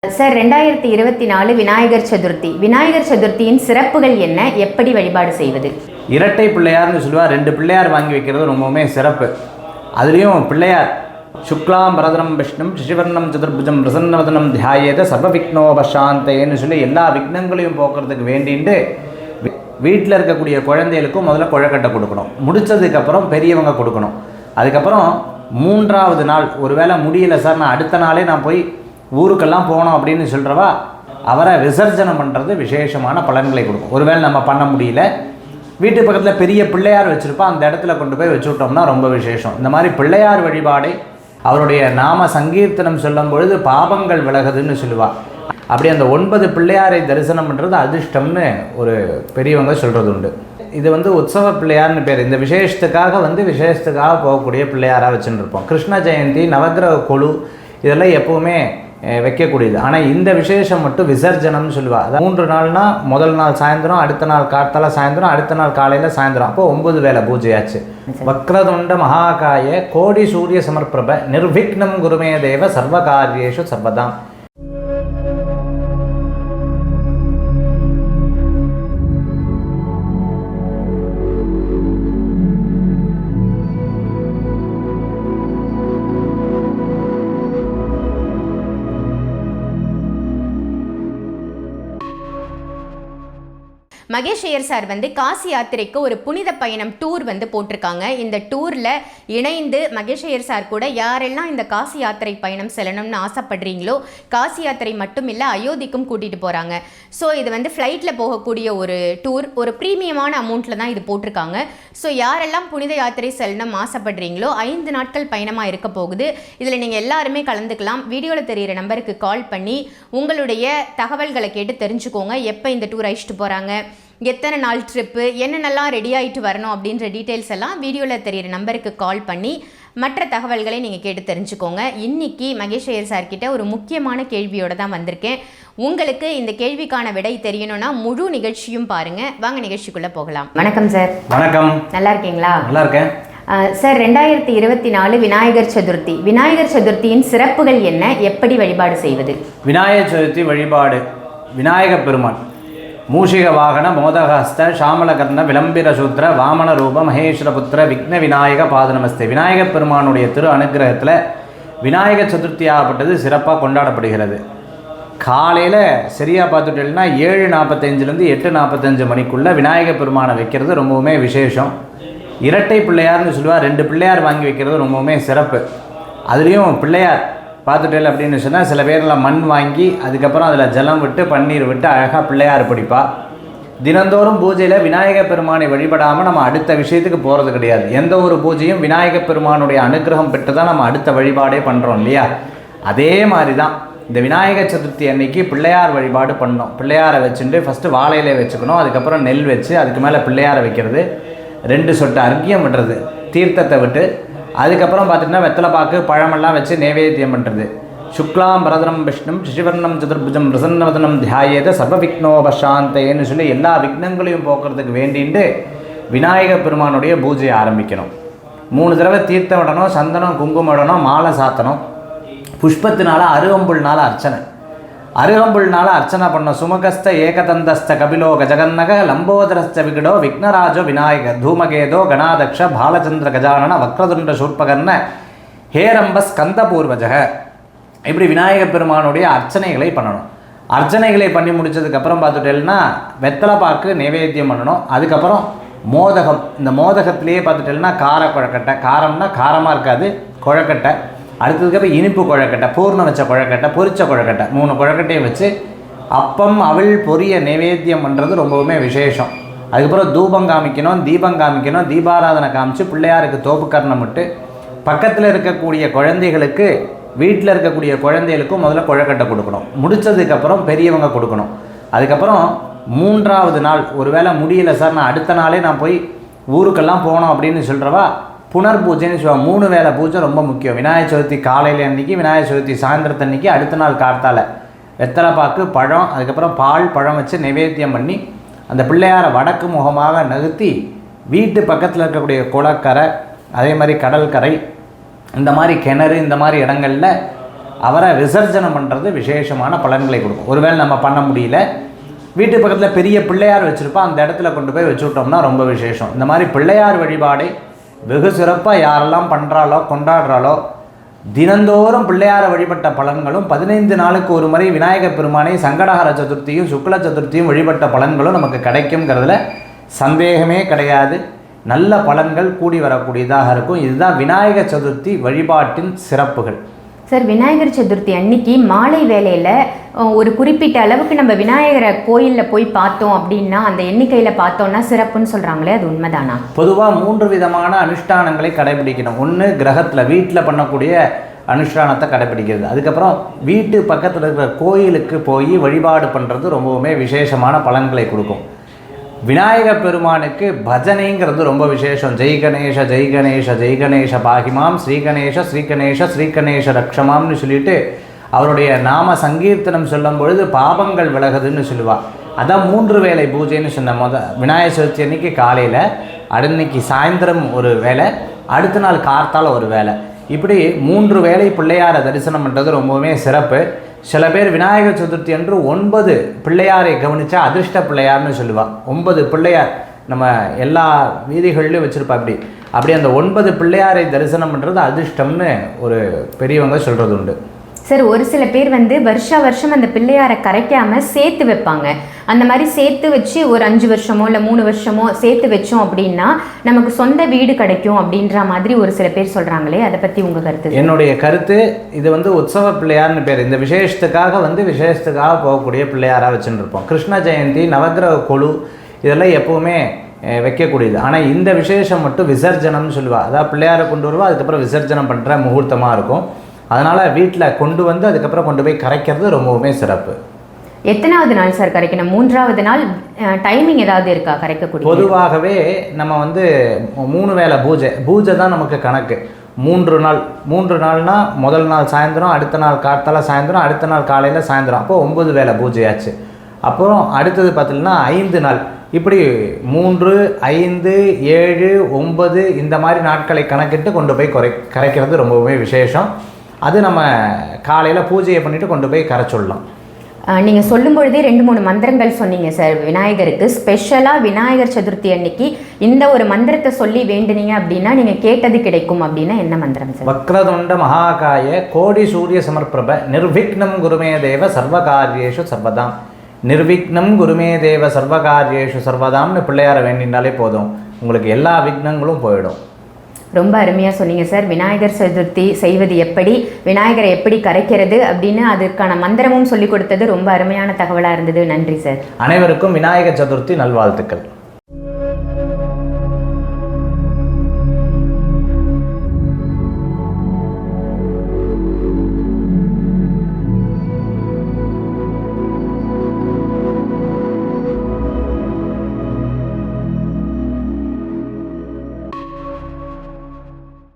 Sir 2024 Vinayagar Chaturthi. Vinayagar சதுர்த்தியின் சிறப்புகள் என்ன? எப்படி வழிபாடு செய்வது? இரட்டை பிள்ளையார்னு சொல்லுவார். 2 பிள்ளையார் வாங்கி வைக்கிறது ரொம்பவுமே சிறப்பு. அதுலேயும் பிள்ளையார் சுக்லாம் பரதரம் விஷ்ணும் சிசிவர்ணம் சதுர்புஜம் பிரசன்னவதனம் தியாயேத சர்வ விக்னோபசாந்தேன்னு சொல்லி எல்லா விக்னங்களையும் போக்குறதுக்கு வேண்டிட்டு வீட்டில் இருக்கக்கூடிய குழந்தைகளுக்கும் முதல்ல குழக்கட்டை கொடுக்கணும். முடித்ததுக்கப்புறம் பெரியவங்க கொடுக்கணும். அதுக்கப்புறம் 3ஆவது நாள் ஒருவேளை முடியலை சார், நான் அடுத்த நாளே நான் போய் ஊருக்கெல்லாம் போனோம் அப்படின்னு சொல்கிறவா அவரை விசர்ஜனம் பண்ணுறது விசேஷமான பலன்களை கொடுக்கும். ஒருவேளை நம்ம பண்ண முடியல, வீட்டு பக்கத்தில் பெரிய பிள்ளையார் வச்சுருப்பா, அந்த இடத்துல கொண்டு போய் வச்சு விட்டோம்னா ரொம்ப விசேஷம். இந்த மாதிரி பிள்ளையார் வழிபாடை அவருடைய நாம சங்கீர்த்தனம் சொல்லும் பொழுது பாபங்கள் விலகுதுன்னு சொல்லுவாள். அப்படி அந்த 9 பிள்ளையாரை தரிசனம் பண்ணுறது அதிர்ஷ்டம்னு ஒரு பெரியவங்க சொல்கிறது உண்டு. இது உற்சவ பிள்ளையார்னு பேர். இந்த விசேஷத்துக்காக போகக்கூடிய பிள்ளையாராக வச்சுன்னு இருப்போம். கிருஷ்ண ஜெயந்தி, நவகிரக கொலு இதெல்லாம் எப்போவுமே வைக்கக்கூடியது. ஆனால் இந்த விசேஷம் மட்டும் விசர்ஜனம்னு சொல்லுவாள். அதாவது 3 நாள்னா முதல் நாள் சாயந்தரம், அடுத்த நாள் காத்தால சாயந்தரம், அடுத்த நாள் காலையில் சாயந்தரம். அப்போ 9 வேளை பூஜையாச்சு. வக்ரதுண்ட மகாகாய கோடி சூரிய சமர்ப்பிரப நிர்விக்னம் குருமே தேவ சர்வகாரியேஷு சர்வதாம். மகேஷ் ஐயர் சார் காசி யாத்திரைக்கு ஒரு புனித பயணம் டூர் போட்டிருக்காங்க. இந்த டூரில் இணைந்து மகேஷ் ஐயர் சார் கூட யாரெல்லாம் இந்த காசி யாத்திரை பயணம் செல்லணும்னு ஆசைப்படுறீங்களோ, காசி யாத்திரை மட்டும் இல்லை அயோத்திக்கும் கூட்டிகிட்டு போகிறாங்க. ஸோ இது ஃப்ளைட்டில் போகக்கூடிய ஒரு டூர், ஒரு ப்ரீமியமான அமௌண்ட்டில் தான் இது போட்டிருக்காங்க. ஸோ யாரெல்லாம் புனித யாத்திரை செல்லணும் ஆசைப்படுறீங்களோ 5 நாட்கள் பயணமாக இருக்க போகுது. இதில் நீங்கள் எல்லாருமே கலந்துக்கலாம். வீடியோவில் தெரிகிற நம்பருக்கு கால் பண்ணி உங்களுடைய தகவல்களை கேட்டு தெரிஞ்சுக்கோங்க. எப்போ இந்த டூர் அழைச்சிட்டு போகிறாங்க, எத்தனை நாள் ட்ரிப்பு, என்னென்னலாம் ரெடி ஆகிட்டு வரணும் அப்படின்ற டீட்டெயில்ஸ் எல்லாம் வீடியோவில் தெரிகிற நம்பருக்கு கால் பண்ணி மற்ற தகவல்களை நீங்கள் கேட்டு தெரிஞ்சுக்கோங்க. இன்றைக்கி மகேஷ் ஐயர் சார்கிட்ட ஒரு முக்கியமான கேள்வியோடு தான் வந்திருக்கேன். உங்களுக்கு இந்த கேள்விக்கான விடை தெரியணும்னா முழு நிகழ்ச்சியும் பாருங்கள். வாங்க நிகழ்ச்சிக்குள்ளே போகலாம். வணக்கம் சார். வணக்கம். நல்லா இருக்கீங்களா? நல்லா இருக்கேன் சார். 2024 விநாயகர் சதுர்த்தி. விநாயகர் சதுர்த்தியின் சிறப்புகள் என்ன? எப்படி வழிபாடு செய்வது? விநாயகர் சதுர்த்தி வழிபாடு. விநாயக பெருமான் மூஷிக வாகன மோதகஸ்த ஷாமலகர்ண விளம்பிர சூத்திர வாமன ரூப மகேஸ்வரபுத்திர விக்ன விநாயக பாதநமஸ்தே. விநாயகப் பெருமானுடைய திரு அனுகிரகத்தில் விநாயகர் சதுர்த்தியாகப்பட்டது சிறப்பாக கொண்டாடப்படுகிறது. காலையில் சரியாக பார்த்துட்டேன்னா 7:45 8:45 மணிக்குள்ளே விநாயகப் பெருமானை வைக்கிறது ரொம்பவுமே விசேஷம். இரட்டை பிள்ளையார்னு சொல்லுவாள். 2 பிள்ளையார் வாங்கி வைக்கிறது ரொம்பவுமே சிறப்பு. அதுலேயும் பிள்ளையார் பார்த்துட்டேன் அப்படின்னு சொன்னால் சில பேரில் மண் வாங்கி அதுக்கப்புறம் அதில் ஜலம் விட்டு பன்னீர் விட்டு அழகாக பிள்ளையார் பிடிப்பா. தினந்தோறும் பூஜையில் விநாயகப் பெருமானை வழிபடாமல் நம்ம அடுத்த விஷயத்துக்கு போகிறது கிடையாது. எந்த ஒரு பூஜையும் விநாயகப் பெருமானுடைய அனுகிரகம் பெற்று தான் நம்ம அடுத்த வழிபாடே பண்ணுறோம் இல்லையா? அதே மாதிரி தான் இந்த விநாயகர் சதுர்த்தி அன்னைக்கு பிள்ளையார் வழிபாடு பண்ணோம். பிள்ளையாரை வச்சுட்டு ஃபஸ்ட்டு வாழையில வச்சுக்கணும். அதுக்கப்புறம் நெல் வச்சு அதுக்கு மேலே பிள்ளையாரை வைக்கிறது, 2 சொட்டு அர்க்கியம் விடுறது, தீர்த்தத்தை விட்டு அதுக்கப்புறம் பார்த்திங்கன்னா வெத்தலைப்பாக்கு பழமெல்லாம் வச்சு நைவேத்தியம் பண்ணுறது. சுக்லாம் பரதரம் விஷ்ணும் சிசிவர்ணம் சதுர்புஜம் பிரசன்னவதனம் தியாயேத சர்வ விக்னோபசாந்தேன்னு சொல்லி எல்லா விக்னங்களையும் போக்குறதுக்கு வேண்டிட்டு விநாயகர் பெருமானுடைய பூஜையை ஆரம்பிக்கணும். 3 தடவை தீர்த்தம் விடணும், சந்தனம் குங்குமம் விடணும், மாலை சாத்தணும். புஷ்பத்தினால அருகம்புல்னால அர்ச்சனை. அருகம்புல்னால அர்ச்சனை பண்ணோம். சுமகஸ்த ஏகதந்தஸ்த கபிலோ கஜகன்னக லம்போதரஸ்த விகடோ விக்னராஜோ விநாயகர் தூமகேதோ கணாதக்ஷ பாலச்சந்திர கஜானன வக்ரதுண்ட சூர்பகர்ண ஹேரம்ப ஸ்கந்த பூர்வஜக. இப்படி விநாயகர் பெருமானுடைய அர்ச்சனைகளை பண்ணணும். அர்ச்சனைகளை பண்ணி முடித்ததுக்கப்புறம் பார்த்துட்டேன்னா வெத்தலைப்பாக்கு நைவேத்தியம் பண்ணணும். அதுக்கப்புறம் மோதகம். இந்த மோதகத்திலேயே பார்த்துட்டேன்னா கார குழக்கட்டை, காரம்னா காரமாக இருக்காது குழக்கட்டை. அடுத்ததுக்கப்புறம் இனிப்பு குழக்கட்டை, பூர்ணம் வச்ச குழக்கட்டை, பொரிச்ச குழக்கட்டை, 3 குழக்கட்டையும் வச்சு அப்பம் அவள் பொரிய நைவேத்தியம் பண்ணுறது ரொம்பவுமே விசேஷம். அதுக்கப்புறம் தூபம் காமிக்கணும், தீபம் காமிக்கணும். தீபாராதனை காமிச்சு பிள்ளையாருக்கு தோப்புக்கரணம் விட்டு பக்கத்தில் இருக்கக்கூடிய குழந்தைகளுக்கு, வீட்டில் இருக்கக்கூடிய குழந்தைகளுக்கும் முதல்ல குழக்கட்டை கொடுக்கணும். முடித்ததுக்கப்புறம் பெரியவங்க கொடுக்கணும். அதுக்கப்புறம் 3ஆவது நாள் ஒருவேளை முடியலை சார், நான் அடுத்த நாளே நான் போய் ஊருக்கெல்லாம் போனோம் அப்படின்னு சொல்கிறவா புனர் பூஜைன்னு சொல்லுவாள். 3 வேளை பூஜை ரொம்ப முக்கியம். விநாயகர் சதுர்த்தி காலையில் அன்றைக்கி, விநாயகர் சதுர்த்தி சாயந்தரத்தன்னைக்கு, அடுத்த நாள் காத்தால வெத்தலைப்பாக்கு பழம் அதுக்கப்புறம் பால் பழம் வச்சு நைவேத்தியம் பண்ணி அந்த பிள்ளையாரை வடக்கு முகமாக நகர்த்தி வீட்டு பக்கத்தில் இருக்கக்கூடிய குளக்கரை, அதே மாதிரி கடற்கரை, இந்த மாதிரி கிணறு, இந்த மாதிரி இடங்களில் அவரை விசர்ஜனம் பண்ணுறது விசேஷமான பலன்களை கொடுக்கும். ஒருவேளை நம்ம பண்ண முடியல, வீட்டு பக்கத்தில் பெரிய பிள்ளையார் வச்சுருப்போம், அந்த இடத்துல கொண்டு போய் வச்சு விட்டோம்னா ரொம்ப விசேஷம். இந்த மாதிரி பிள்ளையார் வழிபாடை வெகு சிறப்பாக யாரெல்லாம் பண்ணுறாலோ கொண்டாடுறாலோ தினந்தோறும் பிள்ளையார வழிபட்ட பலன்களும் 15 நாளுக்கு ஒரு முறை விநாயகப் பெருமானை சங்கடஹர சதுர்த்தியும் சுக்ல சதுர்த்தியும் வழிபட்ட பலன்களும் நமக்கு கிடைக்குங்கிறதுல சந்தேகமே கிடையாது. நல்ல பலன்கள் கூடி வரக்கூடியதாக இருக்கும். இதுதான் விநாயகர் சதுர்த்தி வழிபாட்டின் சிறப்புகள். சார், விநாயகர் சதுர்த்தி அன்னைக்கு மாலை வேளையில் ஒரு குறிப்பிட்ட அளவுக்கு நம்ம விநாயகரை கோயிலில் போய் பார்த்தோம் அப்படின்னா, அந்த எண்ணிக்கையில் பார்த்தோம்னா சிறப்புன்னு சொல்கிறாங்களே, அது உண்மைதானா? பொதுவாக 3 விதமான அனுஷ்டானங்களை கடைபிடிக்கணும். ஒன்று கிரகத்தில் வீட்டில் பண்ணக்கூடிய அனுஷ்டானத்தை கடைபிடிக்கிறது. அதுக்கப்புறம் வீட்டு பக்கத்தில் இருக்கிற கோயிலுக்கு போய் வழிபாடு பண்ணுறது ரொம்பவுமே விசேஷமான பலன்களை கொடுக்கும். விநாயகப் பெருமானுக்கு பஜனைங்கிறது ரொம்ப விசேஷம். ஜெய் கணேஷ ஜெய் கணேஷ ஜெய் கணேஷ பாகிமாம், ஸ்ரீகணேஷ ஸ்ரீகணேஷ ஸ்ரீகணேஷ ரக்ஷமாம்னு சொல்லிட்டு அவருடைய நாம சங்கீர்த்தனம் சொல்லும் பொழுது பாபங்கள் விலகுதுன்னு சொல்லுவாள். அதான் 3 வேளை பூஜைன்னு சொன்ன விநாயகர் சதுர்த்தி அன்னைக்கு காலையில், அன்னைக்கு சாயந்தரம் ஒரு வேளை, அடுத்த நாள் கார்த்தால ஒரு வேளை, இப்படி 3 வேளை பிள்ளையாரை தரிசனம் பண்ணுறது ரொம்பவுமே சிறப்பு. சில பேர் விநாயகர் சதுர்த்தி அன்று 9 பிள்ளையாரை கவனித்தா அதிர்ஷ்ட பிள்ளையார்னு சொல்லுவாள். 9 பிள்ளையார் நம்ம எல்லா வீதிகள்லையும் வச்சுருப்பா. அப்படி அந்த 9 பிள்ளையாரை தரிசனம் பண்ணுறது அதிர்ஷ்டம்னு ஒரு பெரியவங்க சொல்கிறது உண்டு. சார், ஒரு சில பேர் வருஷம் அந்த பிள்ளையாரை கரைக்காமல் சேர்த்து வைப்பாங்க. அந்த மாதிரி சேர்த்து வச்சு ஒரு 5 வருஷமோ இல்லை 3 வருஷமோ சேர்த்து வச்சோம் அப்படின்னா நமக்கு சொந்த வீடு கிடைக்கும் அப்படின்ற மாதிரி ஒரு சில பேர் சொல்கிறாங்களே, அதை பற்றி உங்கள் கருத்து? என்னுடைய கருத்து, இது உற்சவ பிள்ளையார்னு பேர். இந்த விசேஷத்துக்காக போகக்கூடிய பிள்ளையாராக வச்சுட்டு இருப்போம். கிருஷ்ண ஜெயந்தி, நவகிரக கொலு இதெல்லாம் எப்போவுமே வைக்கக்கூடியது. ஆனால் இந்த விசேஷம் மட்டும் விசர்ஜனம்னு சொல்லுவாள். அதாவது பிள்ளையாரை கொண்டு வருவா, அதுக்கப்புறம் விசர்ஜனம் பண்ணுற முகூர்த்தமாக இருக்கும். அதனால் வீட்டில் கொண்டு வந்து அதுக்கப்புறம் கொண்டு போய் கரைக்கிறது ரொம்பவுமே சிறப்பு. எத்தனாவது நாள் சார் கரைக்கணும்? 3வது நாள் டைமிங் ஏதாவது இருக்கா கரைக்கக்கூடிய? பொதுவாகவே நம்ம 3 வேளை பூஜை தான் நமக்கு கணக்கு. 3 நாள்னா முதல் நாள் சாயந்தரம், அடுத்த நாள் காத்தால சாயந்தரம், அடுத்த நாள் காலையில் சாயந்தரம், அப்போ 9 வேளை பூஜையாச்சு. அப்புறம் அடுத்தது பார்த்திங்கன்னா 5 நாள், இப்படி 3, 5, 7, 9 இந்த மாதிரி நாட்களை கணக்கிட்டு கொண்டு போய் கரைக்கிறது ரொம்பவுமே விசேஷம். அது நம்ம காலையில் பூஜையை பண்ணிவிட்டு கொண்டு போய் கரைச்சிடலாம். நீங்கள் சொல்லும் பொழுதே 2-3 மந்திரங்கள் சொன்னீங்க சார் விநாயகருக்கு. ஸ்பெஷலாக விநாயகர் சதுர்த்தி அன்னைக்கு இந்த ஒரு மந்திரத்தை சொல்லி வேண்டுனீங்க அப்படின்னா நீங்கள் கேட்டது கிடைக்கும் அப்படின்னா என்ன மந்திரம் சார்? வக்ரதுண்ட மகாகாய கோடி சூரிய சமர்ப்பிரப நிர்விக்னம் குருமே தேவ சர்வகாரியேஷு சர்வதாம். நிர்விக்னம் குருமே தேவ சர்வகாரியேஷு சர்வதாம்னு பிள்ளையாரை வேண்டினாலே போதும், உங்களுக்கு எல்லா விக்னங்களும் போயிடும். ரொம்ப அருமையாக சொன்னீங்க சார். விநாயகர் சதுர்த்தி செய்வது எப்படி, விநாயகரை எப்படி கரைக்கிறது அப்படின்னு அதற்கான மந்திரமும் சொல்லிக் கொடுத்தது ரொம்ப அருமையான தகவலாக இருந்தது. நன்றி சார். அனைவருக்கும் விநாயகர் சதுர்த்தி நல்வாழ்த்துக்கள்.